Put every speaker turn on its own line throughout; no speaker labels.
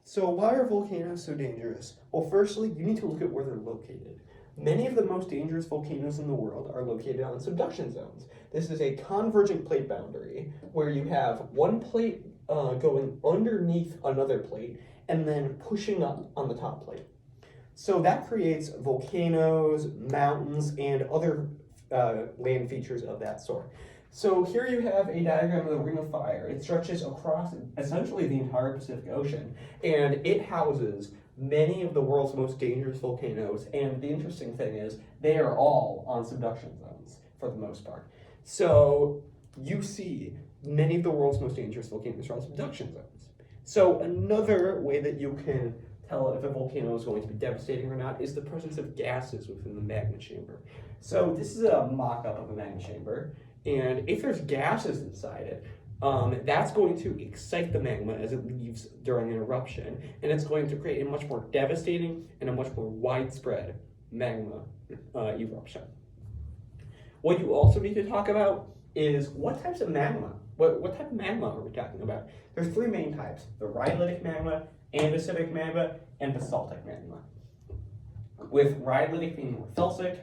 So why are volcanoes so dangerous? Well, firstly, you need to look at where they're located. Many of the most dangerous volcanoes in the world are located on subduction zones. This is a convergent plate boundary where you have one plate going underneath another plate and then pushing up on the top plate. So that creates volcanoes, mountains, and other land features of that sort. So here you have a diagram of the Ring of Fire. It stretches across essentially the entire Pacific Ocean, and it houses many of the world's most dangerous volcanoes. And the interesting thing is they are all on subduction zones for the most part. So you see many of the world's most dangerous volcanoes are on subduction zones. So another way that you can tell if a volcano is going to be devastating or not is the presence of gases within the magma chamber. So this is a mock-up of a magma chamber, and if there's gases inside it, that's going to excite the magma as it leaves during an eruption, and it's going to create a much more devastating and a much more widespread magma eruption. What you also need to talk about is what types of magma, what type of magma are we talking about? There's three main types: the rhyolitic magma, andesitic magma, and basaltic magma. With rhyolitic being more felsic,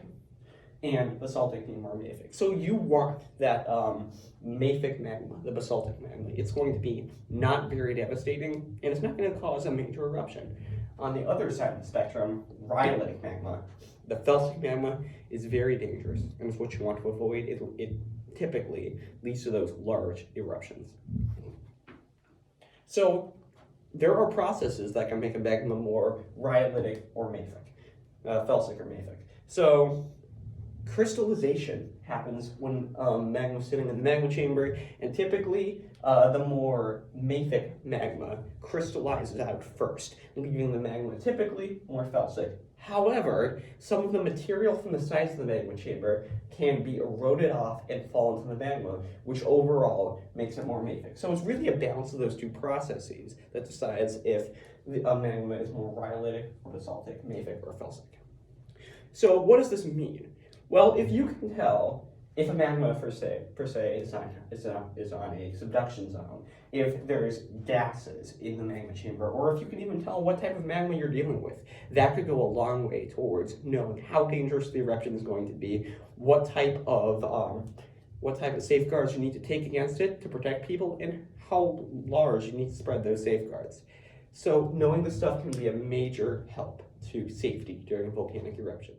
and basaltic being more mafic. So you want that mafic magma, the basaltic magma. It's going to be not very devastating, and it's not going to cause a major eruption. On the other side of the spectrum, rhyolitic magma, the felsic magma is very dangerous, and it's what you want to avoid. It typically leads to those large eruptions. So there are processes that can make a magma more rhyolitic or mafic, felsic or mafic. So crystallization happens when magma is sitting in the magma chamber, and typically the more mafic magma crystallizes out first, leaving the magma typically more felsic. However, some of the material from the sides of the magma chamber can be eroded off and fall into the magma, which overall makes it more mafic. So it's really a balance of those two processes that decides if a magma is more rhyolitic, basaltic, mafic, or felsic. So what does this mean? Well, if you can tell if a magma per se is on a subduction zone, if there's gases in the magma chamber, or if you can even tell what type of magma you're dealing with, that could go a long way towards knowing how dangerous the eruption is going to be, what type of safeguards you need to take against it to protect people, and how large you need to spread those safeguards. So knowing this stuff can be a major help to safety during a volcanic eruption.